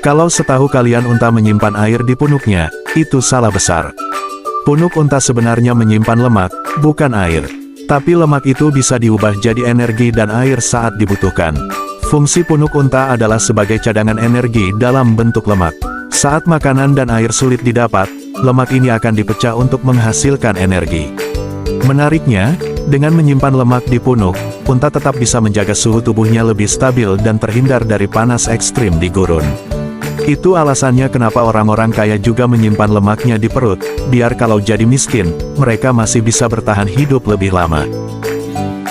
Kalau setahu kalian unta menyimpan air di punuknya, itu salah besar. Punuk unta sebenarnya menyimpan lemak, bukan air. Tapi lemak itu bisa diubah jadi energi dan air saat dibutuhkan. Fungsi punuk unta adalah sebagai cadangan energi dalam bentuk lemak. Saat makanan dan air sulit didapat, lemak ini akan dipecah untuk menghasilkan energi. Menariknya, dengan menyimpan lemak di punuk, unta tetap bisa menjaga suhu tubuhnya lebih stabil dan terhindar dari panas ekstrim di gurun. Itu alasannya kenapa orang-orang kaya juga menyimpan lemaknya di perut, biar kalau jadi miskin, mereka masih bisa bertahan hidup lebih lama.